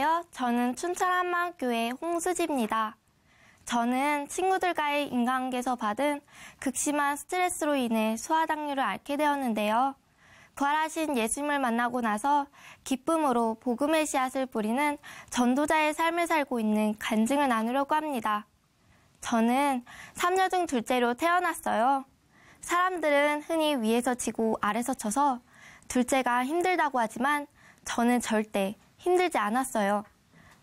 안녕하세요. 저는 춘천 한마음교회 홍수지입니다. 저는 친구들과의 인간관계에서 받은 극심한 스트레스로 인해 소아당뇨를 앓게 되었는데요. 부활하신 예수님을 만나고 나서 기쁨으로 복음의 씨앗을 뿌리는 전도자의 삶을 살고 있는 간증을 나누려고 합니다. 저는 3녀 중 둘째로 태어났어요. 사람들은 흔히 위에서 치고 아래서 쳐서 둘째가 힘들다고 하지만 저는 절대 힘들지 않았어요.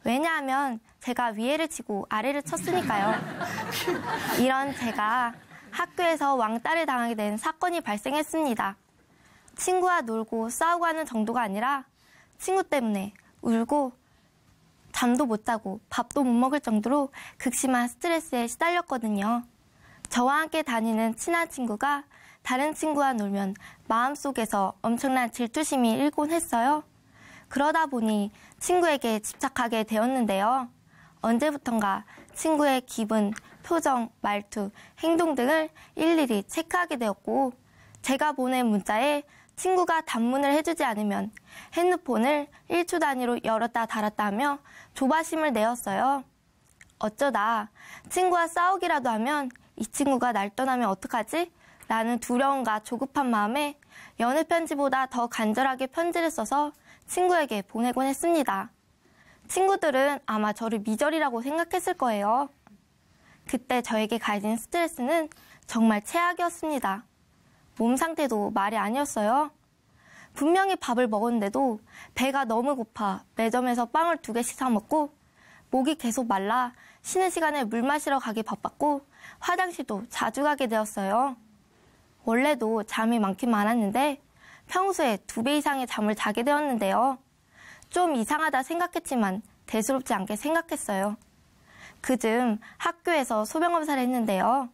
왜냐하면 제가 위에를 치고 아래를 쳤으니까요. 이런 제가 학교에서 왕따를 당하게 된 사건이 발생했습니다. 친구와 놀고 싸우고 하는 정도가 아니라 친구 때문에 울고 잠도 못 자고 밥도 못 먹을 정도로 극심한 스트레스에 시달렸거든요. 저와 함께 다니는 친한 친구가 다른 친구와 놀면 마음속에서 엄청난 질투심이 일곤 했어요. 그러다 보니 친구에게 집착하게 되었는데요. 언제부턴가 친구의 기분, 표정, 말투, 행동 등을 일일이 체크하게 되었고 제가 보낸 문자에 친구가 답문을 해주지 않으면 핸드폰을 1초 단위로 열었다 닫았다 하며 조바심을 내었어요. 어쩌다 친구와 싸우기라도 하면 이 친구가 날 떠나면 어떡하지? 라는 두려움과 조급한 마음에 연애 편지보다 더 간절하게 편지를 써서 친구에게 보내곤 했습니다. 친구들은 아마 저를 미절이라고 생각했을 거예요. 그때 저에게 가해진 스트레스는 정말 최악이었습니다. 몸 상태도 말이 아니었어요. 분명히 밥을 먹었는데도 배가 너무 고파 매점에서 빵을 2개씩 사 먹고 목이 계속 말라 쉬는 시간에 물 마시러 가기 바빴고 화장실도 자주 가게 되었어요. 원래도 잠이 많긴 많았는데 평소에 2배 이상의 잠을 자게 되었는데요. 좀 이상하다 생각했지만 대수롭지 않게 생각했어요. 그즈음 학교에서 소변검사를 했는데요.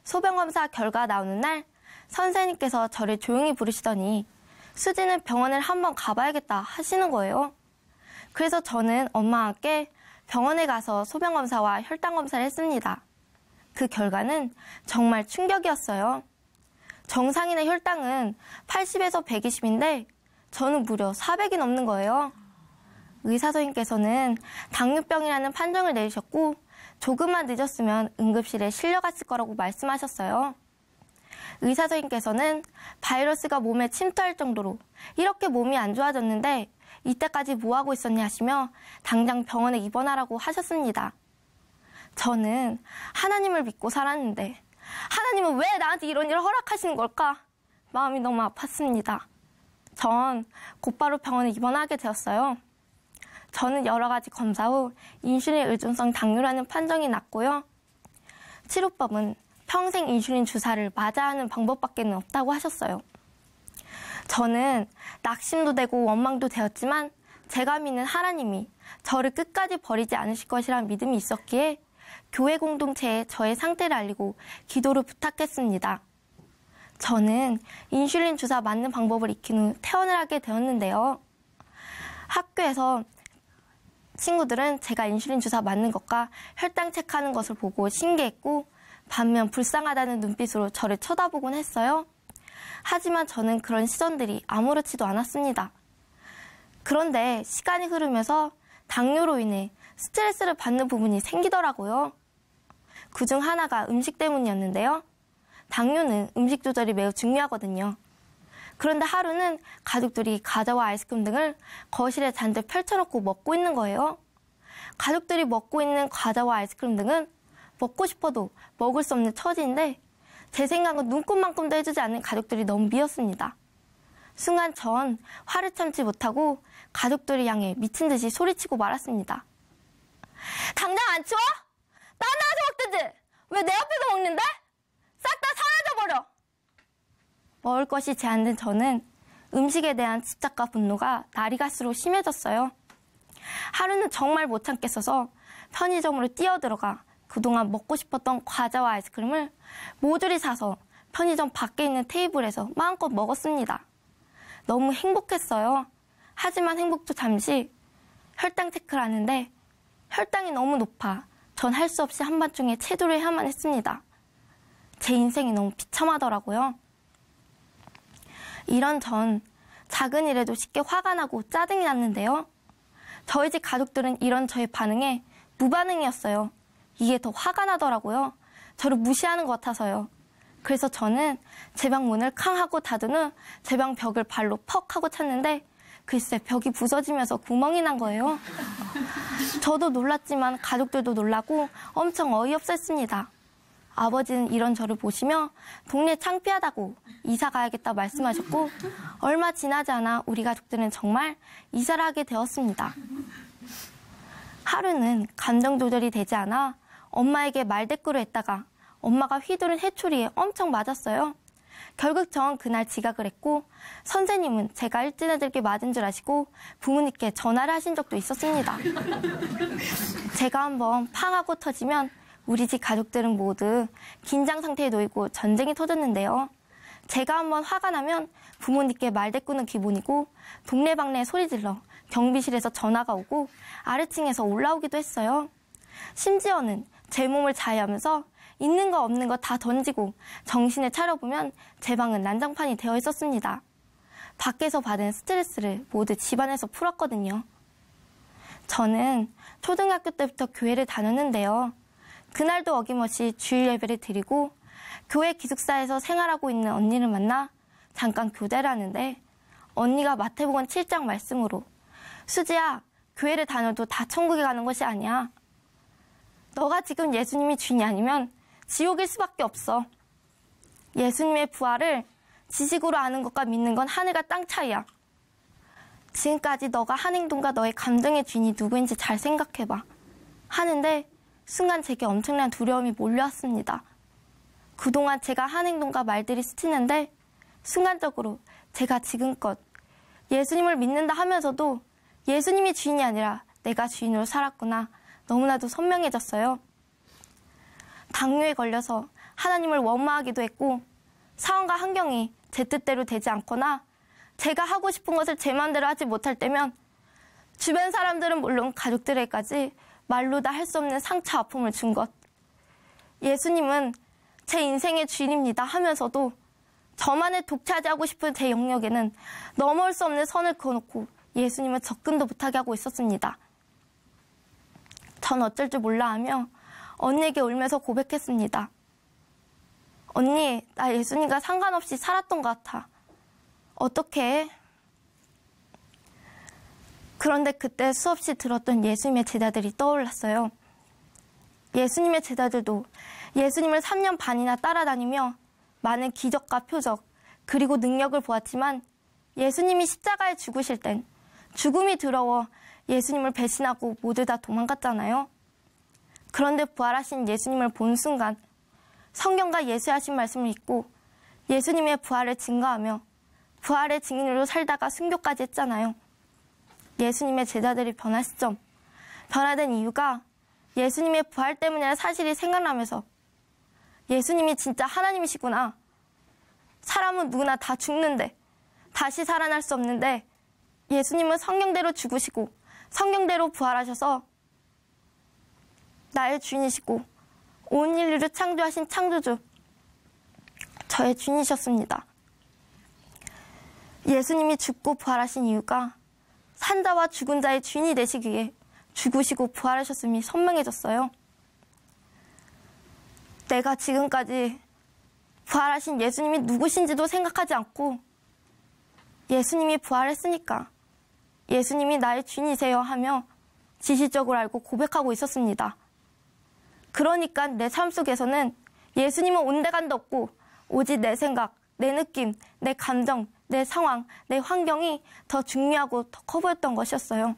소변검사 결과 나오는 날 선생님께서 저를 조용히 부르시더니 수지는 병원을 한번 가봐야겠다 하시는 거예요. 그래서 저는 엄마와 함께 병원에 가서 소변검사와 혈당검사를 했습니다. 그 결과는 정말 충격이었어요. 정상인의 혈당은 80에서 120인데 저는 무려 400이 넘는 거예요. 의사 선생님께서는 당뇨병이라는 판정을 내리셨고 조금만 늦었으면 응급실에 실려갔을 거라고 말씀하셨어요. 의사 선생님께서는 바이러스가 몸에 침투할 정도로 이렇게 몸이 안 좋아졌는데 이때까지 뭐하고 있었냐 하시며 당장 병원에 입원하라고 하셨습니다. 저는 하나님을 믿고 살았는데 하나님은 왜 나한테 이런 일을 허락하시는 걸까? 마음이 너무 아팠습니다. 전 곧바로 병원에 입원하게 되었어요. 저는 여러 가지 검사 후 인슐린 의존성 당뇨라는 판정이 났고요. 치료법은 평생 인슐린 주사를 맞아야 하는 방법밖에 없다고 하셨어요. 저는 낙심도 되고 원망도 되었지만 제가 믿는 하나님이 저를 끝까지 버리지 않으실 것이라는 믿음이 있었기에 교회 공동체에 저의 상태를 알리고 기도를 부탁했습니다. 저는 인슐린 주사 맞는 방법을 익힌 후 퇴원을 하게 되었는데요. 학교에서 친구들은 제가 인슐린 주사 맞는 것과 혈당 체크하는 것을 보고 신기했고 반면 불쌍하다는 눈빛으로 저를 쳐다보곤 했어요. 하지만 저는 그런 시선들이 아무렇지도 않았습니다. 그런데 시간이 흐르면서 당뇨로 인해 스트레스를 받는 부분이 생기더라고요. 그중 하나가 음식 때문이었는데요. 당뇨는 음식 조절이 매우 중요하거든요. 그런데 하루는 가족들이 과자와 아이스크림 등을 거실에 잔뜩 펼쳐놓고 먹고 있는 거예요. 가족들이 먹고 있는 과자와 아이스크림 등은 먹고 싶어도 먹을 수 없는 처지인데 제 생각은 눈곱만큼도 해주지 않는 가족들이 너무 미웠습니다. 순간 전 화를 참지 못하고 가족들을 향해 미친 듯이 소리치고 말았습니다. 당장 안 치워? 딴 데서 먹든지! 왜 내 앞에서 먹는데? 싹 다 사라져버려! 먹을 것이 제한된 저는 음식에 대한 집착과 분노가 날이 갈수록 심해졌어요. 하루는 정말 못 참겠어서 편의점으로 뛰어들어가 그동안 먹고 싶었던 과자와 아이스크림을 모조리 사서 편의점 밖에 있는 테이블에서 마음껏 먹었습니다. 너무 행복했어요. 하지만 행복도 잠시. 혈당 체크를 하는데 혈당이 너무 높아 전 할 수 없이 한밤중에 체조를 해야만 했습니다. 제 인생이 너무 비참하더라고요. 이런 전 작은 일에도 쉽게 화가 나고 짜증이 났는데요. 저희 집 가족들은 이런 저의 반응에 무반응이었어요. 이게 더 화가 나더라고요. 저를 무시하는 것 같아서요. 그래서 저는 제 방 문을 캉 하고 닫은 후 제 방 벽을 발로 퍽 하고 찼는데 글쎄 벽이 부서지면서 구멍이 난 거예요. 저도 놀랐지만 가족들도 놀라고 엄청 어이없었습니다. 아버지는 이런 저를 보시며 동네 창피하다고 이사 가야겠다 말씀하셨고 얼마 지나지 않아 우리 가족들은 정말 이사를 하게 되었습니다. 하루는 감정 조절이 되지 않아 엄마에게 말대꾸를 했다가 엄마가 휘두른 회초리에 엄청 맞았어요. 결국 전 그날 지각을 했고 선생님은 제가 일진애들께 맞은 줄 아시고 부모님께 전화를 하신 적도 있었습니다. 제가 한번 팡 하고 터지면 우리 집 가족들은 모두 긴장 상태에 놓이고 전쟁이 터졌는데요. 제가 한번 화가 나면 부모님께 말대꾸는 기본이고 동네방네 소리 질러 경비실에서 전화가 오고 아래층에서 올라오기도 했어요. 심지어는 제 몸을 자해하면서 있는 거 없는 거 다 던지고 정신을 차려보면 제 방은 난장판이 되어 있었습니다. 밖에서 받은 스트레스를 모두 집안에서 풀었거든요. 저는 초등학교 때부터 교회를 다녔는데요. 그날도 어김없이 주일 예배를 드리고 교회 기숙사에서 생활하고 있는 언니를 만나 잠깐 교대를 하는데 언니가 마태복음 7장 말씀으로 수지야, 교회를 다녀도 다 천국에 가는 것이 아니야. 너가 지금 예수님이 주인이 아니면 지옥일 수밖에 없어. 예수님의 부활을 지식으로 아는 것과 믿는 건 하늘과 땅 차이야. 지금까지 너가 한 행동과 너의 감정의 주인이 누구인지 잘 생각해봐. 하는데 순간 제게 엄청난 두려움이 몰려왔습니다. 그동안 제가 한 행동과 말들이 스치는데 순간적으로 제가 지금껏 예수님을 믿는다 하면서도 예수님이 주인이 아니라 내가 주인으로 살았구나. 너무나도 선명해졌어요. 당뇨에 걸려서 하나님을 원망하기도 했고 상황과 환경이 제 뜻대로 되지 않거나 제가 하고 싶은 것을 제 마음대로 하지 못할 때면 주변 사람들은 물론 가족들에게까지 말로 다 할 수 없는 상처 아픔을 준 것. 예수님은 제 인생의 주인입니다 하면서도 저만의 독차지하고 싶은 제 영역에는 넘어올 수 없는 선을 그어놓고 예수님은 접근도 못하게 하고 있었습니다. 전 어쩔 줄 몰라 하며 언니에게 울면서 고백했습니다. 언니, 나 예수님과 상관없이 살았던 것 같아. 어떡해? 그런데 그때 수없이 들었던 예수님의 제자들이 떠올랐어요. 예수님의 제자들도 예수님을 3년 반이나 따라다니며 많은 기적과 표적 그리고 능력을 보았지만 예수님이 십자가에 죽으실 땐 죽음이 두려워 예수님을 배신하고 모두 다 도망갔잖아요. 그런데 부활하신 예수님을 본 순간 성경과 예수하신 말씀을 읽고 예수님의 부활을 증거하며 부활의 증인으로 살다가 순교까지 했잖아요. 예수님의 제자들이 변한 시점, 변화된 이유가 예수님의 부활 때문이라는 사실이 생각나면서 예수님이 진짜 하나님이시구나. 사람은 누구나 다 죽는데 다시 살아날 수 없는데 예수님은 성경대로 죽으시고 성경대로 부활하셔서 나의 주인이시고 온 인류를 창조하신 창조주, 저의 주인이셨습니다. 예수님이 죽고 부활하신 이유가 산자와 죽은 자의 주인이 되시기 위해 죽으시고 부활하셨음이 선명해졌어요. 내가 지금까지 부활하신 예수님이 누구신지도 생각하지 않고 예수님이 부활했으니까 예수님이 나의 주인이세요 하며 지식적으로 알고 고백하고 있었습니다. 그러니까 내 삶 속에서는 예수님은 온데간데 없고 오직 내 생각, 내 느낌, 내 감정, 내 상황, 내 환경이 더 중요하고 더 커 보였던 것이었어요.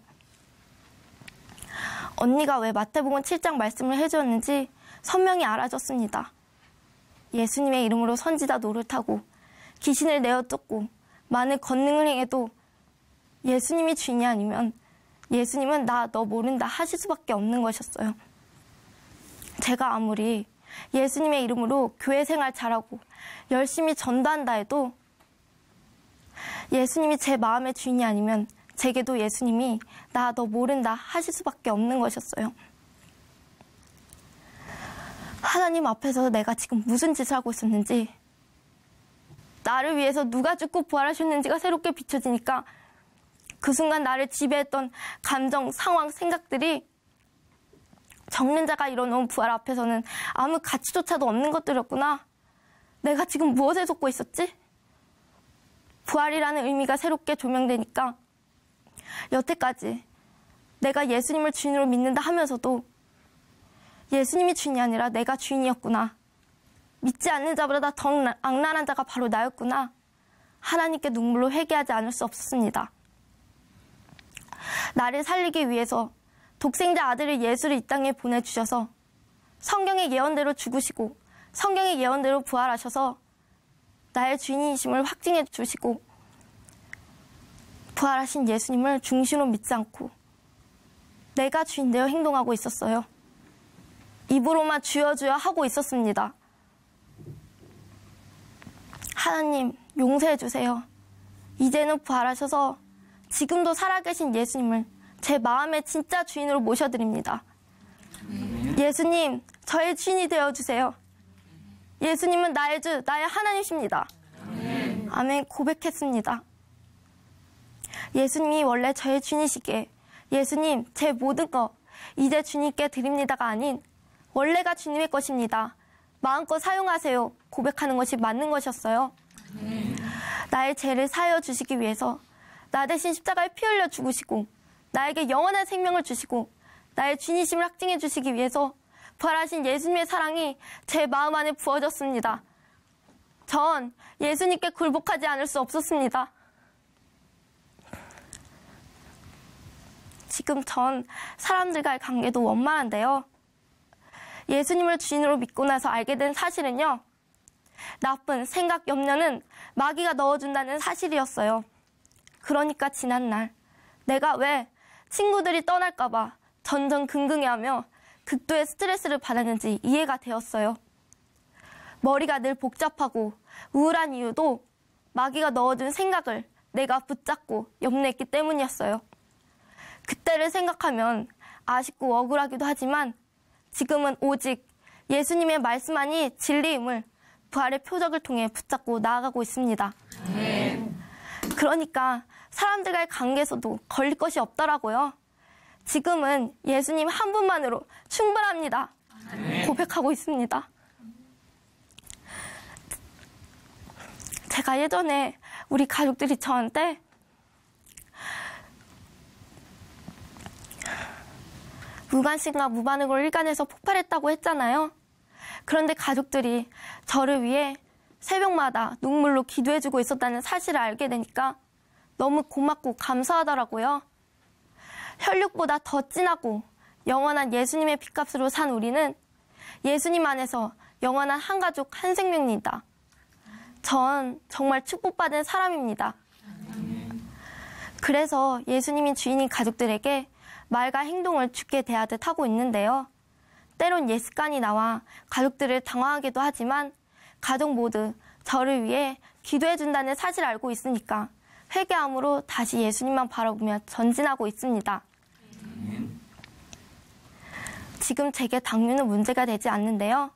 언니가 왜 마태복음 7장 말씀을 해주었는지 선명히 알아졌습니다. 예수님의 이름으로 선지자 노릇하고 귀신을 내어 쫓고 많은 권능을 행해도 예수님이 주인이 아니면 예수님은 나 너 모른다 하실 수밖에 없는 것이었어요. 제가 아무리 예수님의 이름으로 교회 생활 잘하고 열심히 전도한다 해도 예수님이 제 마음의 주인이 아니면 제게도 예수님이 나 너 모른다 하실 수밖에 없는 것이었어요. 하나님 앞에서 내가 지금 무슨 짓을 하고 있었는지, 나를 위해서 누가 죽고 부활하셨는지가 새롭게 비춰지니까 그 순간 나를 지배했던 감정, 상황, 생각들이 적는 자가 이뤄놓은 부활 앞에서는 아무 가치조차도 없는 것들이었구나. 내가 지금 무엇에 속고 있었지? 부활이라는 의미가 새롭게 조명되니까 여태까지 내가 예수님을 주인으로 믿는다 하면서도 예수님이 주인이 아니라 내가 주인이었구나. 믿지 않는 자보다 더 악랄한 자가 바로 나였구나. 하나님께 눈물로 회개하지 않을 수 없었습니다. 나를 살리기 위해서 독생자 아들을 예수를 이 땅에 보내주셔서 성경의 예언대로 죽으시고 성경의 예언대로 부활하셔서 나의 주인이심을 확증해 주시고 부활하신 예수님을 중심으로 믿지 않고 내가 주인 되어 행동하고 있었어요. 입으로만 주여 주여 하고 있었습니다. 하나님 용서해 주세요. 이제는 부활하셔서 지금도 살아계신 예수님을 제 마음의 진짜 주인으로 모셔드립니다. 예수님, 저의 주인이 되어주세요. 예수님은 나의 주, 나의 하나님이십니다. 아멘. 고백했습니다. 예수님이 원래 저의 주인이시기에 예수님, 제 모든 것 이제 주님께 드립니다가 아닌 원래가 주님의 것입니다. 마음껏 사용하세요. 고백하는 것이 맞는 것이었어요. 나의 죄를 사하여 주시기 위해서 나 대신 십자가에 피 흘려 죽으시고 나에게 영원한 생명을 주시고 나의 주인이심을 확증해 주시기 위해서 부활하신 예수님의 사랑이 제 마음 안에 부어졌습니다. 전 예수님께 굴복하지 않을 수 없었습니다. 지금 전 사람들과의 관계도 원만한데요. 예수님을 주인으로 믿고 나서 알게 된 사실은요. 나쁜 생각, 염려는 마귀가 넣어준다는 사실이었어요. 그러니까 지난날 내가 왜 친구들이 떠날까봐 전전긍긍해하며 극도의 스트레스를 받았는지 이해가 되었어요. 머리가 늘 복잡하고 우울한 이유도 마귀가 넣어준 생각을 내가 붙잡고 염려했기 때문이었어요. 그때를 생각하면 아쉽고 억울하기도 하지만 지금은 오직 예수님의 말씀만이 진리임을 부활의 표적을 통해 붙잡고 나아가고 있습니다. 그러니까 사람들과의 관계에서도 걸릴 것이 없더라고요. 지금은 예수님 한 분만으로 충분합니다. 고백하고 있습니다. 제가 예전에 우리 가족들이 저한테 무관심과 무반응으로 일관해서 폭발했다고 했잖아요. 그런데 가족들이 저를 위해 새벽마다 눈물로 기도해주고 있었다는 사실을 알게 되니까 너무 고맙고 감사하더라고요. 혈육보다 더 진하고 영원한 예수님의 핏값으로 산 우리는 예수님 안에서 영원한 한 가족 한 생명입니다. 전 정말 축복받은 사람입니다. 그래서 예수님이 주인인 가족들에게 말과 행동을 주께 대하듯 하고 있는데요. 때론 예습관이 나와 가족들을 당황하기도 하지만 가족 모두 저를 위해 기도해준다는 사실을 알고 있으니까 회개함으로 다시 예수님만 바라보며 전진하고 있습니다. 지금 제게 당뇨는 문제가 되지 않는데요.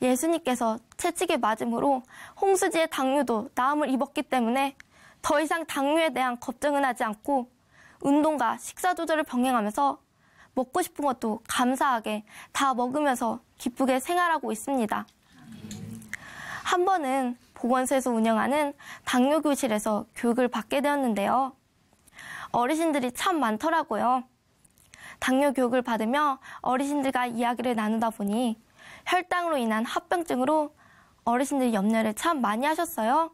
예수님께서 채찍에 맞음으로 홍수지의 당뇨도 나음을 입었기 때문에 더 이상 당뇨에 대한 걱정은 하지 않고 운동과 식사 조절을 병행하면서 먹고 싶은 것도 감사하게 다 먹으면서 기쁘게 생활하고 있습니다. 한 번은 보건소에서 운영하는 당뇨 교실에서 교육을 받게 되었는데요. 어르신들이 참 많더라고요. 당뇨 교육을 받으며 어르신들과 이야기를 나누다 보니 혈당으로 인한 합병증으로 어르신들이 염려를 참 많이 하셨어요.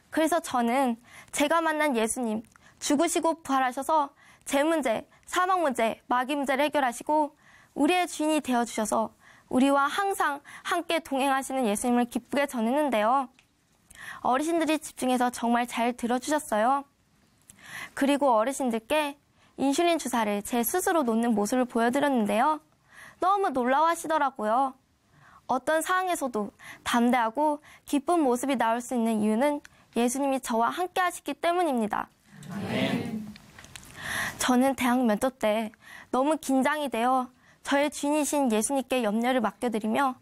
그래서 저는 제가 만난 예수님, 죽으시고 부활하셔서 제 문제, 사망 문제, 마귀 문제를 해결하시고 우리의 주인이 되어주셔서 우리와 항상 함께 동행하시는 예수님을 기쁘게 전했는데요. 어르신들이 집중해서 정말 잘 들어주셨어요. 그리고 어르신들께 인슐린 주사를 제 스스로 놓는 모습을 보여드렸는데요. 너무 놀라워하시더라고요. 어떤 상황에서도 담대하고 기쁜 모습이 나올 수 있는 이유는 예수님이 저와 함께 하시기 때문입니다. 저는 대학 면접 때 너무 긴장이 되어 저의 주인이신 예수님께 염려를 맡겨드리며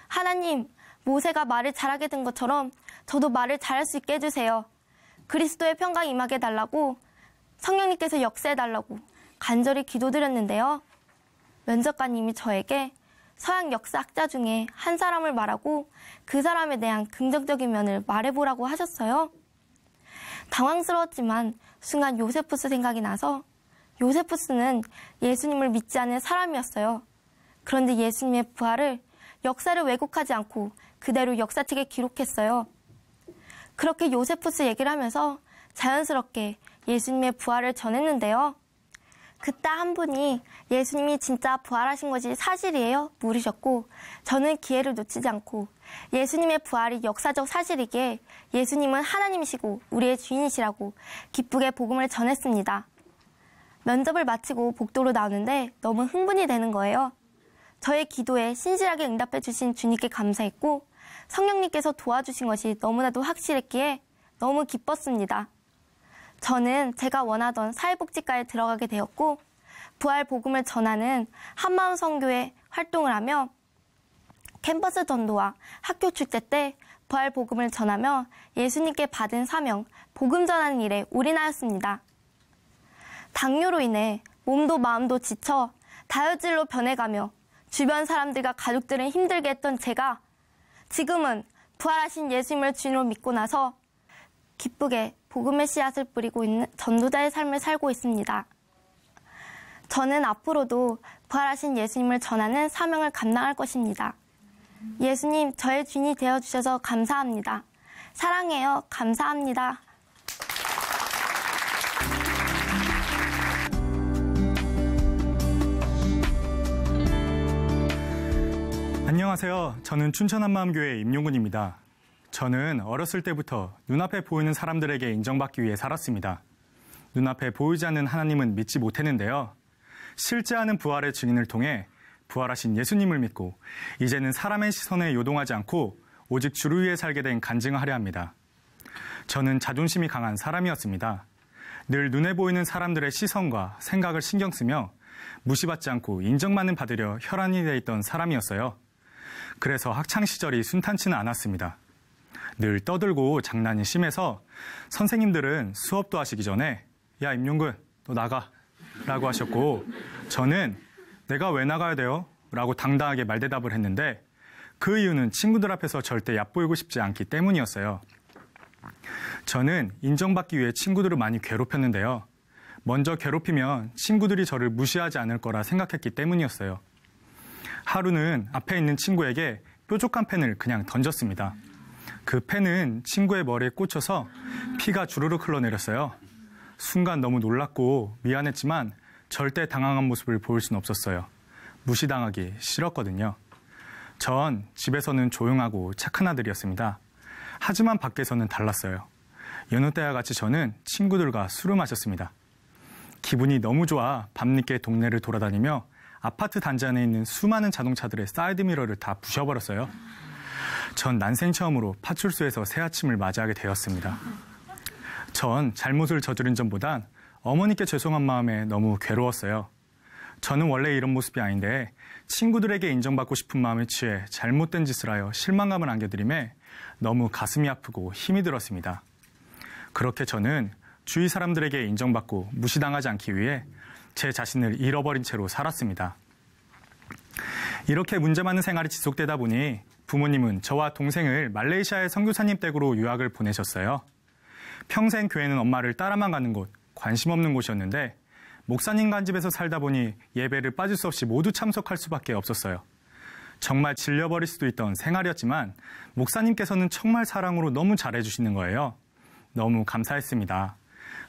하나님, 모세가 말을 잘하게 된 것처럼 저도 말을 잘할 수 있게 해주세요. 그리스도의 평강이 임하게 달라고 성령님께서 역사해달라고 간절히 기도드렸는데요. 면접관님이 저에게 서양 역사학자 중에 한 사람을 말하고 그 사람에 대한 긍정적인 면을 말해보라고 하셨어요. 당황스러웠지만 순간 요세푸스 생각이 나서 요세푸스는 예수님을 믿지 않는 사람이었어요. 그런데 예수님의 부활을 역사를 왜곡하지 않고 그대로 역사책에 기록했어요. 그렇게 요세푸스 얘기를 하면서 자연스럽게 예수님의 부활을 전했는데요. 그때 한 분이 예수님이 진짜 부활하신 것이 사실이에요? 물으셨고 저는 기회를 놓치지 않고 예수님의 부활이 역사적 사실이기에 예수님은 하나님이시고 우리의 주인이시라고 기쁘게 복음을 전했습니다. 면접을 마치고 복도로 나오는데 너무 흥분이 되는 거예요. 저의 기도에 신실하게 응답해 주신 주님께 감사했고 성령님께서 도와주신 것이 너무나도 확실했기에 너무 기뻤습니다. 저는 제가 원하던 사회복지과에 들어가게 되었고 부활 복음을 전하는 한마음 선교회 활동을 하며 캠퍼스 전도와 학교 축제 때 부활 복음을 전하며 예수님께 받은 사명, 복음 전하는 일에 올인하였습니다. 당뇨로 인해 몸도 마음도 지쳐 다혈질로 변해가며 주변 사람들과 가족들은 힘들게 했던 제가 지금은 부활하신 예수님을 주인으로 믿고 나서 기쁘게 복음의 씨앗을 뿌리고 있는 전도자의 삶을 살고 있습니다. 저는 앞으로도 부활하신 예수님을 전하는 사명을 감당할 것입니다. 예수님, 저의 주인이 되어주셔서 감사합니다. 사랑해요. 감사합니다. 안녕하세요. 저는 춘천 한마음교회 임용근입니다. 저는 어렸을 때부터 눈앞에 보이는 사람들에게 인정받기 위해 살았습니다. 눈앞에 보이지 않는 하나님은 믿지 못했는데요. 실제하는 부활의 증인을 통해 부활하신 예수님을 믿고 이제는 사람의 시선에 요동하지 않고 오직 주를 위해 살게 된 간증을 하려 합니다. 저는 자존심이 강한 사람이었습니다. 늘 눈에 보이는 사람들의 시선과 생각을 신경 쓰며 무시받지 않고 인정만을 받으려 혈안이 돼 있던 사람이었어요. 그래서 학창시절이 순탄치는 않았습니다. 늘 떠들고 장난이 심해서 선생님들은 수업도 하시기 전에 야 임용근 너 나가 라고 하셨고 저는 내가 왜 나가야 돼요? 라고 당당하게 말대답을 했는데 그 이유는 친구들 앞에서 절대 얕보이고 싶지 않기 때문이었어요. 저는 인정받기 위해 친구들을 많이 괴롭혔는데요. 먼저 괴롭히면 친구들이 저를 무시하지 않을 거라 생각했기 때문이었어요. 하루는 앞에 있는 친구에게 뾰족한 펜을 그냥 던졌습니다. 그 펜은 친구의 머리에 꽂혀서 피가 주르륵 흘러내렸어요. 순간 너무 놀랐고 미안했지만 절대 당황한 모습을 보일 수는 없었어요. 무시당하기 싫었거든요. 전 집에서는 조용하고 착한 아들이었습니다. 하지만 밖에서는 달랐어요. 여느 때와 같이 저는 친구들과 술을 마셨습니다. 기분이 너무 좋아 밤늦게 동네를 돌아다니며 아파트 단지 안에 있는 수많은 자동차들의 사이드미러를 다 부셔버렸어요. 전 난생 처음으로 파출소에서 새 아침을 맞이하게 되었습니다. 전 잘못을 저지른 점보단 어머니께 죄송한 마음에 너무 괴로웠어요. 저는 원래 이런 모습이 아닌데 친구들에게 인정받고 싶은 마음에 취해 잘못된 짓을 하여 실망감을 안겨드림에 너무 가슴이 아프고 힘이 들었습니다. 그렇게 저는 주위 사람들에게 인정받고 무시당하지 않기 위해 제 자신을 잃어버린 채로 살았습니다. 이렇게 문제 많은 생활이 지속되다 보니 부모님은 저와 동생을 말레이시아의 선교사님 댁으로 유학을 보내셨어요. 평생 교회는 엄마를 따라만 가는 곳, 관심 없는 곳이었는데 목사님 간집에서 살다 보니 예배를 빠질 수 없이 모두 참석할 수밖에 없었어요. 정말 질려버릴 수도 있던 생활이었지만 목사님께서는 정말 사랑으로 너무 잘해주시는 거예요. 너무 감사했습니다.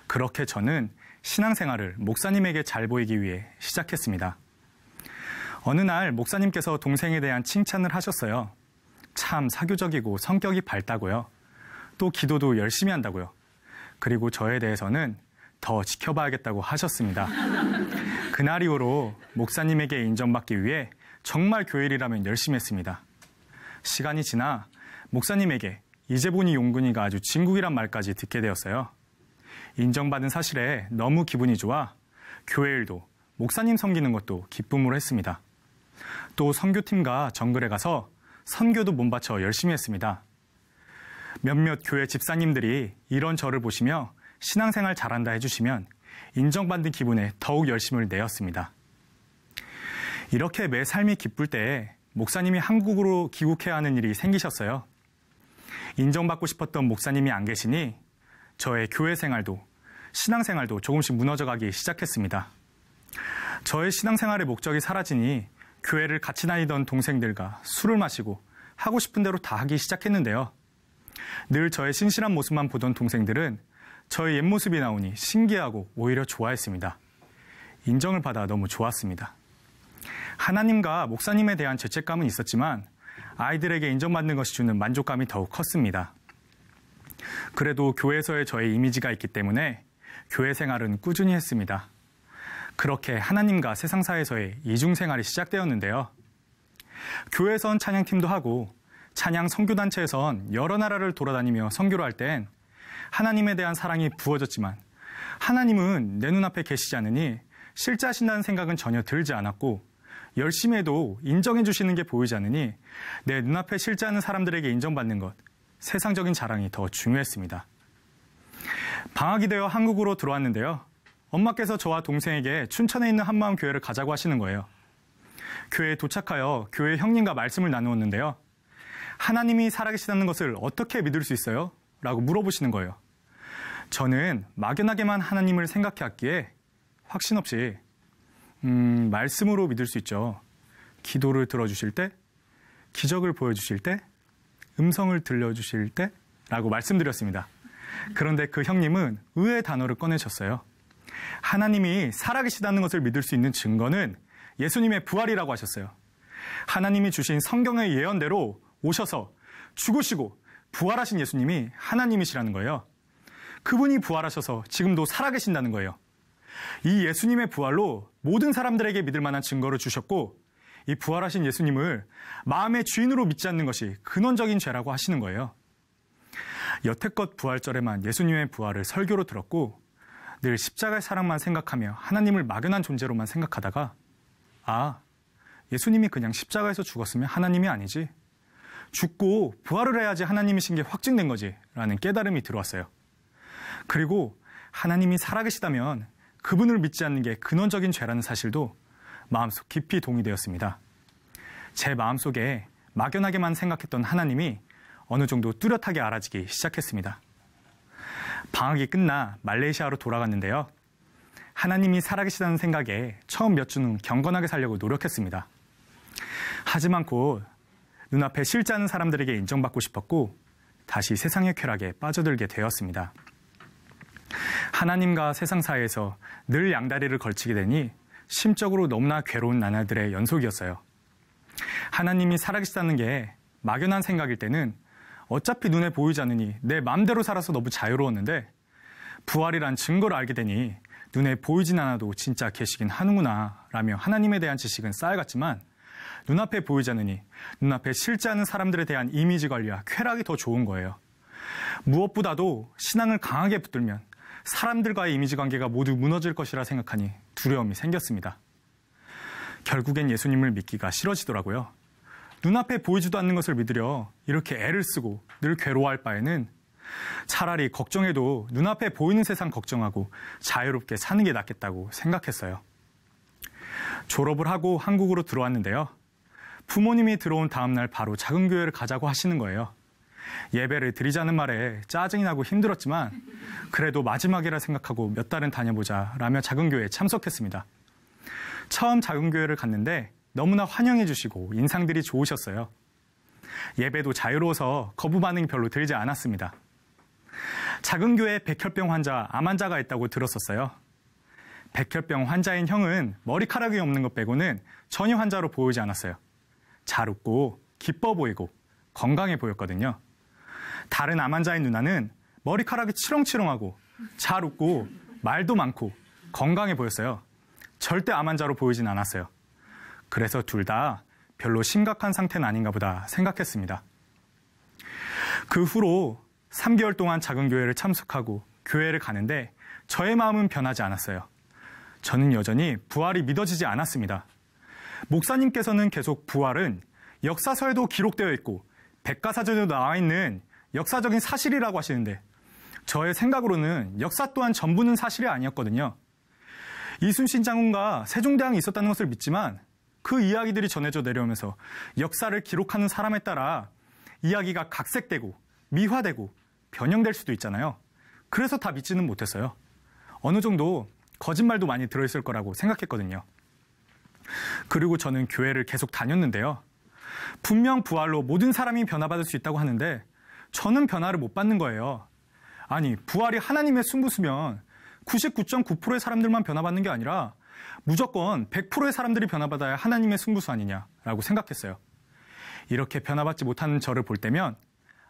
그렇게 저는 신앙생활을 목사님에게 잘 보이기 위해 시작했습니다. 어느 날 목사님께서 동생에 대한 칭찬을 하셨어요. 참 사교적이고 성격이 밝다고요. 또 기도도 열심히 한다고요. 그리고 저에 대해서는 더 지켜봐야겠다고 하셨습니다. 그날 이후로 목사님에게 인정받기 위해 정말 교일이라면 열심히 했습니다. 시간이 지나 목사님에게 이제 보니 용근이가 아주 진국이란 말까지 듣게 되었어요. 인정받은 사실에 너무 기분이 좋아 교회 일도 목사님 섬기는 것도 기쁨으로 했습니다. 또 선교팀과 정글에 가서 선교도 몸바쳐 열심히 했습니다. 몇몇 교회 집사님들이 이런 저를 보시며 신앙생활 잘한다 해주시면 인정받는 기분에 더욱 열심을 내었습니다. 이렇게 매 삶이 기쁠 때에 목사님이 한국으로 귀국해야 하는 일이 생기셨어요. 인정받고 싶었던 목사님이 안 계시니 저의 교회 생활도 신앙생활도 조금씩 무너져가기 시작했습니다. 저의 신앙생활의 목적이 사라지니 교회를 같이 다니던 동생들과 술을 마시고 하고 싶은 대로 다 하기 시작했는데요. 늘 저의 신실한 모습만 보던 동생들은 저의 옛모습이 나오니 신기하고 오히려 좋아했습니다. 인정을 받아 너무 좋았습니다. 하나님과 목사님에 대한 죄책감은 있었지만 아이들에게 인정받는 것이 주는 만족감이 더욱 컸습니다. 그래도 교회에서의 저의 이미지가 있기 때문에 교회 생활은 꾸준히 했습니다. 그렇게 하나님과 세상사에서의 이중생활이 시작되었는데요. 교회에선 찬양팀도 하고 찬양 선교단체에선 여러 나라를 돌아다니며 선교를 할 땐 하나님에 대한 사랑이 부어졌지만 하나님은 내 눈앞에 계시지 않으니 실제 하신다는 생각은 전혀 들지 않았고 열심히 해도 인정해 주시는 게 보이지 않으니 내 눈앞에 실제 하는 사람들에게 인정받는 것, 세상적인 자랑이 더 중요했습니다. 방학이 되어 한국으로 들어왔는데요. 엄마께서 저와 동생에게 춘천에 있는 한마음 교회를 가자고 하시는 거예요. 교회에 도착하여 교회 형님과 말씀을 나누었는데요. 하나님이 살아계시다는 것을 어떻게 믿을 수 있어요? 라고 물어보시는 거예요. 저는 막연하게만 하나님을 생각해왔기에 확신 없이 말씀으로 믿을 수 있죠. 기도를 들어주실 때, 기적을 보여주실 때, 음성을 들려주실 때 라고 말씀드렸습니다. 그런데 그 형님은 의외의 단어를 꺼내셨어요. 하나님이 살아계시다는 것을 믿을 수 있는 증거는 예수님의 부활이라고 하셨어요. 하나님이 주신 성경의 예언대로 오셔서 죽으시고 부활하신 예수님이 하나님이시라는 거예요. 그분이 부활하셔서 지금도 살아계신다는 거예요. 이 예수님의 부활로 모든 사람들에게 믿을 만한 증거를 주셨고 이 부활하신 예수님을 마음의 주인으로 믿지 않는 것이 근원적인 죄라고 하시는 거예요. 여태껏 부활절에만 예수님의 부활을 설교로 들었고 늘 십자가의 사랑만 생각하며 하나님을 막연한 존재로만 생각하다가 예수님이 그냥 십자가에서 죽었으면 하나님이 아니지. 죽고 부활을 해야지 하나님이신 게 확증된 거지 라는 깨달음이 들어왔어요. 그리고 하나님이 살아계시다면 그분을 믿지 않는 게 근원적인 죄라는 사실도 마음속 깊이 동의되었습니다. 제 마음속에 막연하게만 생각했던 하나님이 어느 정도 뚜렷하게 알아지기 시작했습니다. 방학이 끝나 말레이시아로 돌아갔는데요. 하나님이 살아계시다는 생각에 처음 몇 주는 경건하게 살려고 노력했습니다. 하지만 곧 눈앞에 실제 하는 사람들에게 인정받고 싶었고 다시 세상의 쾌락에 빠져들게 되었습니다. 하나님과 세상 사이에서 늘 양다리를 걸치게 되니 심적으로 너무나 괴로운 나날들의 연속이었어요. 하나님이 살아계시다는 게 막연한 생각일 때는 어차피 눈에 보이지 않으니 내 마음대로 살아서 너무 자유로웠는데 부활이란 증거를 알게 되니 눈에 보이진 않아도 진짜 계시긴 하는구나 라며 하나님에 대한 지식은 쌓여갔지만 눈앞에 보이지 않으니 눈앞에 실제 하는 사람들에 대한 이미지 관리와 쾌락이 더 좋은 거예요. 무엇보다도 신앙을 강하게 붙들면 사람들과의 이미지 관계가 모두 무너질 것이라 생각하니 두려움이 생겼습니다. 결국엔 예수님을 믿기가 싫어지더라고요. 눈앞에 보이지도 않는 것을 믿으려 이렇게 애를 쓰고 늘 괴로워할 바에는 차라리 걱정해도 눈앞에 보이는 세상 걱정하고 자유롭게 사는 게 낫겠다고 생각했어요. 졸업을 하고 한국으로 들어왔는데요. 부모님이 들어온 다음 날 바로 작은 교회를 가자고 하시는 거예요. 예배를 드리자는 말에 짜증이 나고 힘들었지만 그래도 마지막이라 생각하고 몇 달은 다녀보자 라며 작은 교회에 참석했습니다. 처음 작은 교회를 갔는데 너무나 환영해 주시고 인상들이 좋으셨어요. 예배도 자유로워서 거부 반응이 별로 들지 않았습니다. 작은 교회에 백혈병 환자, 암 환자가 있다고 들었었어요. 백혈병 환자인 형은 머리카락이 없는 것 빼고는 전혀 환자로 보이지 않았어요. 잘 웃고 기뻐 보이고 건강해 보였거든요. 다른 암 환자인 누나는 머리카락이 치렁치렁하고 잘 웃고 말도 많고 건강해 보였어요. 절대 암 환자로 보이진 않았어요. 그래서 둘 다 별로 심각한 상태는 아닌가 보다 생각했습니다. 그 후로 3개월 동안 작은 교회를 참석하고 교회를 가는데 저의 마음은 변하지 않았어요. 저는 여전히 부활이 믿어지지 않았습니다. 목사님께서는 계속 부활은 역사서에도 기록되어 있고 백과사전에도 나와 있는 역사적인 사실이라고 하시는데 저의 생각으로는 역사 또한 전부는 사실이 아니었거든요. 이순신 장군과 세종대왕이 있었다는 것을 믿지만 그 이야기들이 전해져 내려오면서 역사를 기록하는 사람에 따라 이야기가 각색되고 미화되고 변형될 수도 있잖아요. 그래서 다 믿지는 못했어요. 어느 정도 거짓말도 많이 들어있을 거라고 생각했거든요. 그리고 저는 교회를 계속 다녔는데요. 분명 부활로 모든 사람이 변화받을 수 있다고 하는데 저는 변화를 못 받는 거예요. 아니, 부활이 하나님의 승부수면 99.9%의 사람들만 변화받는 게 아니라 무조건 100%의 사람들이 변화받아야 하나님의 승부수 아니냐라고 생각했어요. 이렇게 변화받지 못하는 저를 볼 때면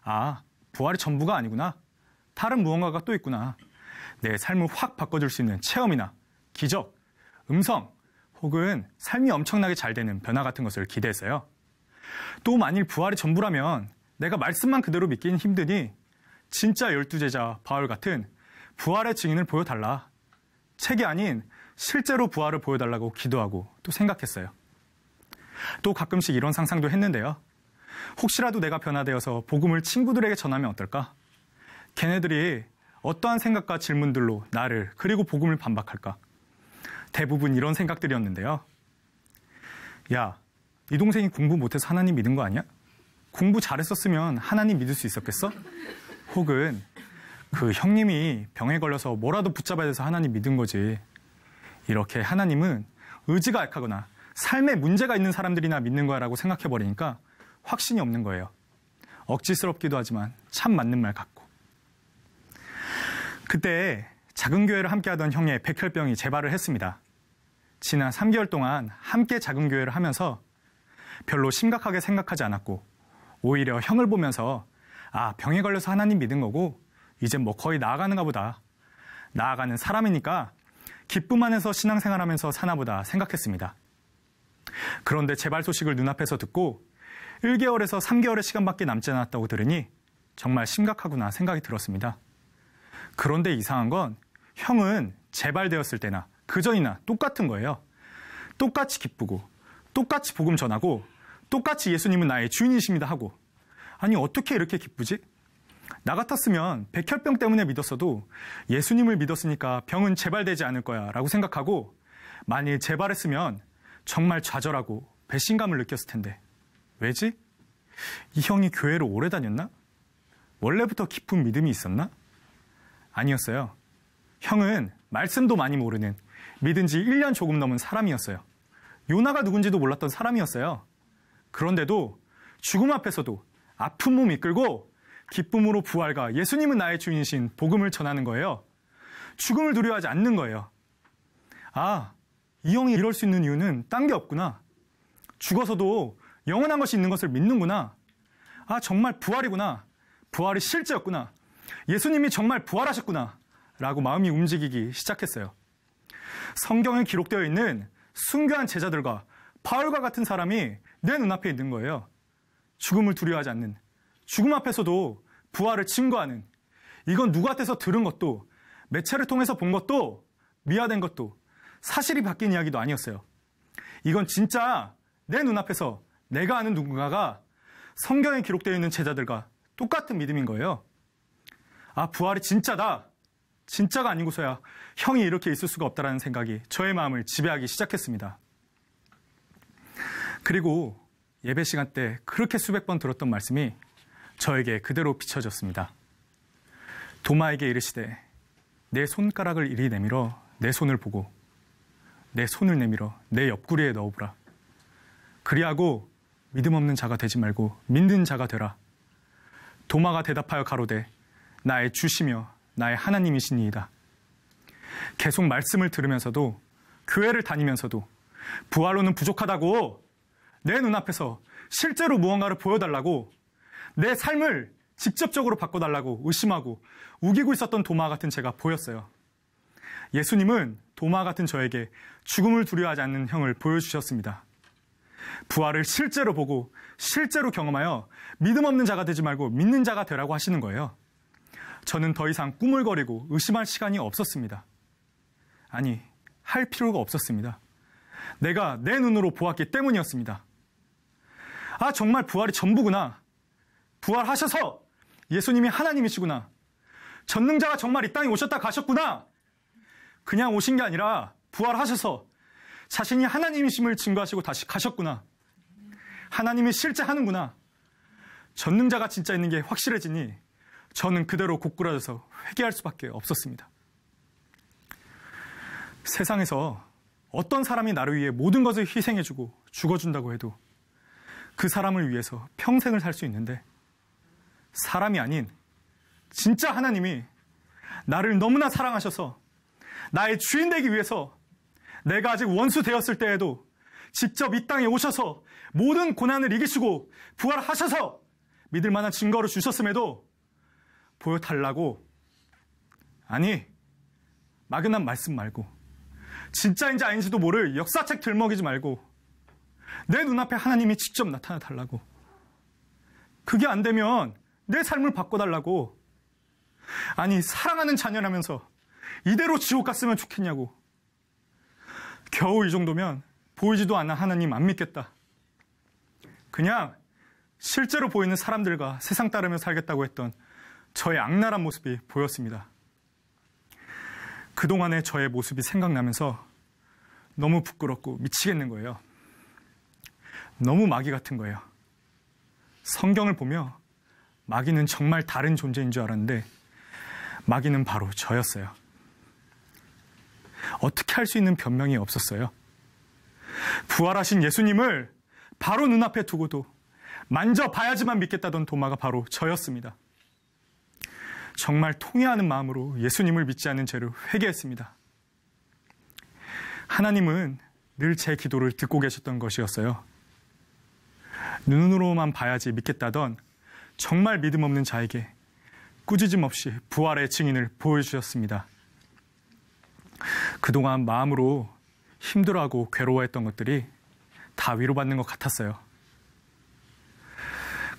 아, 부활이 전부가 아니구나. 다른 무언가가 또 있구나. 내 삶을 확 바꿔줄 수 있는 체험이나 기적, 음성, 혹은 삶이 엄청나게 잘 되는 변화 같은 것을 기대했어요. 또 만일 부활이 전부라면 내가 말씀만 그대로 믿기는 힘드니 진짜 12제자 바울 같은 부활의 증인을 보여달라. 책이 아닌 실제로 부활을 보여달라고 기도하고 또 생각했어요. 또 가끔씩 이런 상상도 했는데요. 혹시라도 내가 변화되어서 복음을 친구들에게 전하면 어떨까? 걔네들이 어떠한 생각과 질문들로 나를 그리고 복음을 반박할까? 대부분 이런 생각들이었는데요. 야, 네 동생이 공부 못해서 하나님 믿은 거 아니야? 공부 잘했었으면 하나님 믿을 수 있었겠어? 혹은 그 형님이 병에 걸려서 뭐라도 붙잡아야 돼서 하나님 믿은 거지. 이렇게 하나님은 의지가 약하거나 삶에 문제가 있는 사람들이나 믿는 거야라고 생각해버리니까 확신이 없는 거예요. 억지스럽기도 하지만 참 맞는 말 같고. 그때 작은 교회를 함께하던 형의 백혈병이 재발을 했습니다. 지난 3개월 동안 함께 작은 교회를 하면서 별로 심각하게 생각하지 않았고 오히려 형을 보면서 아, 병에 걸려서 하나님 믿은 거고 이제 뭐 거의 나아가는가 보다. 나아가는 사람이니까 기쁨 안에서 신앙생활하면서 사나보다 생각했습니다. 그런데 재발 소식을 눈앞에서 듣고 1개월에서 3개월의 시간밖에 남지 않았다고 들으니 정말 심각하구나 생각이 들었습니다. 그런데 이상한 건 형은 재발되었을 때나 그전이나 똑같은 거예요. 똑같이 기쁘고 똑같이 복음 전하고 똑같이 예수님은 나의 주인이십니다 하고 아니 어떻게 이렇게 기쁘지? 나 같았으면 백혈병 때문에 믿었어도 예수님을 믿었으니까 병은 재발되지 않을 거야 라고 생각하고 만일 재발했으면 정말 좌절하고 배신감을 느꼈을 텐데 왜지? 이 형이 교회를 오래 다녔나? 원래부터 깊은 믿음이 있었나? 아니었어요. 형은 말씀도 많이 모르는 믿은 지 1년 조금 넘은 사람이었어요. 요나가 누군지도 몰랐던 사람이었어요. 그런데도 죽음 앞에서도 아픈 몸 이끌고 기쁨으로 부활과 예수님은 나의 주인이신 복음을 전하는 거예요. 죽음을 두려워하지 않는 거예요. 아, 이 형이 이럴 수 있는 이유는 딴 게 없구나. 죽어서도 영원한 것이 있는 것을 믿는구나. 아, 정말 부활이구나. 부활이 실제였구나. 예수님이 정말 부활하셨구나. 라고 마음이 움직이기 시작했어요. 성경에 기록되어 있는 순교한 제자들과 바울과 같은 사람이 내 눈앞에 있는 거예요. 죽음을 두려워하지 않는, 죽음 앞에서도 부활을 증거하는, 이건 누구한테서 들은 것도 매체를 통해서 본 것도 미화된 것도 사실이 바뀐 이야기도 아니었어요. 이건 진짜 내 눈앞에서 내가 아는 누군가가 성경에 기록되어 있는 제자들과 똑같은 믿음인 거예요. 아, 부활이 진짜다. 진짜가 아니고서야 형이 이렇게 있을 수가 없다라는 생각이 저의 마음을 지배하기 시작했습니다. 그리고 예배 시간 때 그렇게 수백 번 들었던 말씀이 저에게 그대로 비춰졌습니다. 도마에게 이르시되 내 손가락을 이리 내밀어 내 손을 보고 내 손을 내밀어 내 옆구리에 넣어보라. 그리하고 믿음 없는 자가 되지 말고 믿는 자가 되라. 도마가 대답하여 가로되 나의 주시며 나의 하나님이시니이다. 계속 말씀을 들으면서도 교회를 다니면서도 부활로는 부족하다고 내 눈앞에서 실제로 무언가를 보여달라고 내 삶을 직접적으로 바꿔달라고 의심하고 우기고 있었던 도마 같은 제가 보였어요. 예수님은 도마 같은 저에게 죽음을 두려워하지 않는 형을 보여주셨습니다. 부활을 실제로 보고 실제로 경험하여 믿음 없는 자가 되지 말고 믿는 자가 되라고 하시는 거예요. 저는 더 이상 꾸물거리고 의심할 시간이 없었습니다. 아니, 할 필요가 없었습니다. 내가 내 눈으로 보았기 때문이었습니다. 아, 정말 부활이 전부구나. 부활하셔서 예수님이 하나님이시구나. 전능자가 정말 이 땅에 오셨다 가셨구나. 그냥 오신 게 아니라 부활하셔서 자신이 하나님이심을 증거하시고 다시 가셨구나. 하나님이 실제 하는구나. 전능자가 진짜 있는 게 확실해지니 저는 그대로 고꾸라져서 회개할 수밖에 없었습니다. 세상에서 어떤 사람이 나를 위해 모든 것을 희생해주고 죽어준다고 해도 그 사람을 위해서 평생을 살 수 있는데 사람이 아닌 진짜 하나님이 나를 너무나 사랑하셔서 나의 주인 되기 위해서 내가 아직 원수 되었을 때에도 직접 이 땅에 오셔서 모든 고난을 이기시고 부활하셔서 믿을 만한 증거를 주셨음에도 보여달라고, 아니 막연한 말씀 말고 진짜인지 아닌지도 모를 역사책 들먹이지 말고 내 눈앞에 하나님이 직접 나타나 달라고, 그게 안 되면 내 삶을 바꿔달라고, 아니 사랑하는 자녀라면서 이대로 지옥 갔으면 좋겠냐고, 겨우 이 정도면 보이지도 않는 하나님 안 믿겠다, 그냥 실제로 보이는 사람들과 세상 따르며 살겠다고 했던 저의 악랄한 모습이 보였습니다. 그동안의 저의 모습이 생각나면서 너무 부끄럽고 미치겠는 거예요. 너무 마귀 같은 거예요. 성경을 보며 마귀는 정말 다른 존재인 줄 알았는데 마귀는 바로 저였어요. 어떻게 할 수 있는 변명이 없었어요. 부활하신 예수님을 바로 눈앞에 두고도 만져봐야지만 믿겠다던 도마가 바로 저였습니다. 정말 통회하는 마음으로 예수님을 믿지 않은 죄를 회개했습니다. 하나님은 늘 제 기도를 듣고 계셨던 것이었어요. 눈으로만 봐야지 믿겠다던 정말 믿음 없는 자에게 꾸짖음 없이 부활의 증인을 보여주셨습니다. 그동안 마음으로 힘들어하고 괴로워했던 것들이 다 위로받는 것 같았어요.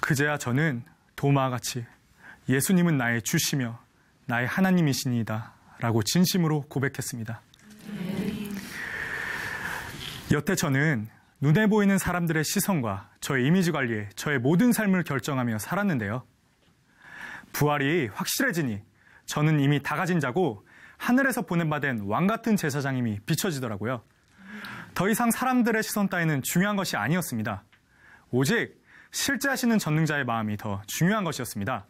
그제야 저는 도마와 같이 예수님은 나의 주시며 나의 하나님이시니이다 라고 진심으로 고백했습니다. 여태 저는 눈에 보이는 사람들의 시선과 저의 이미지 관리에 저의 모든 삶을 결정하며 살았는데요. 부활이 확실해지니 저는 이미 다 가진 자고 하늘에서 보냄받은 왕 같은 제사장임이 비춰지더라고요. 더 이상 사람들의 시선 따위는 중요한 것이 아니었습니다. 오직 실제 하시는 전능자의 마음이 더 중요한 것이었습니다.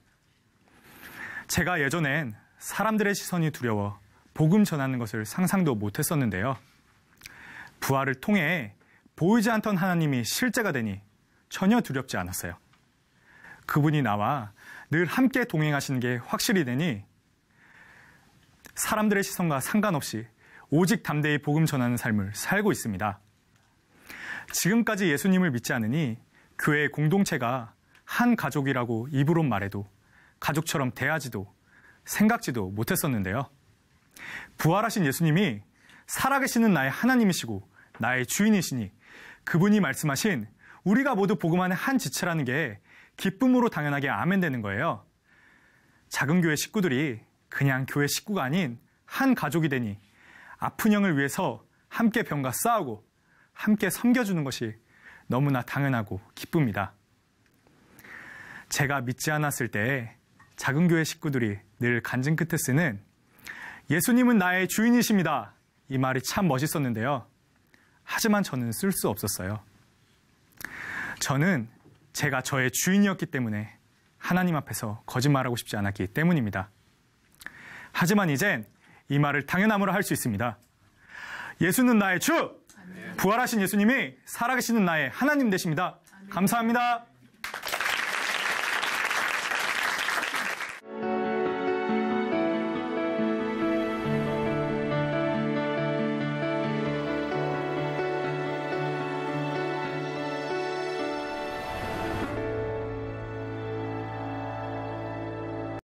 제가 예전엔 사람들의 시선이 두려워 복음 전하는 것을 상상도 못했었는데요. 부활을 통해 보이지 않던 하나님이 실제가 되니 전혀 두렵지 않았어요. 그분이 나와 늘 함께 동행하시는 게 확실히 되니 사람들의 시선과 상관없이 오직 담대히 복음 전하는 삶을 살고 있습니다. 지금까지 예수님을 믿지 않으니 교회의 공동체가 한 가족이라고 입으로 말해도 가족처럼 대하지도 생각지도 못했었는데요. 부활하신 예수님이 살아계시는 나의 하나님이시고 나의 주인이시니 그분이 말씀하신 우리가 모두 복음 안의 한 지체라는 게 기쁨으로 당연하게 아멘되는 거예요. 작은 교회 식구들이 그냥 교회 식구가 아닌 한 가족이 되니 아픈 영을 위해서 함께 병과 싸우고 함께 섬겨주는 것이 너무나 당연하고 기쁩니다. 제가 믿지 않았을 때 작은 교회 식구들이 늘 간증 끝에 쓰는 예수님은 나의 주인이십니다. 이 말이 참 멋있었는데요. 하지만 저는 쓸 수 없었어요. 저는 제가 저의 주인이었기 때문에 하나님 앞에서 거짓말하고 싶지 않았기 때문입니다. 하지만 이젠 이 말을 당연함으로 할 수 있습니다. 예수는 나의 주! 부활하신 예수님이 살아계시는 나의 하나님 되십니다. 감사합니다.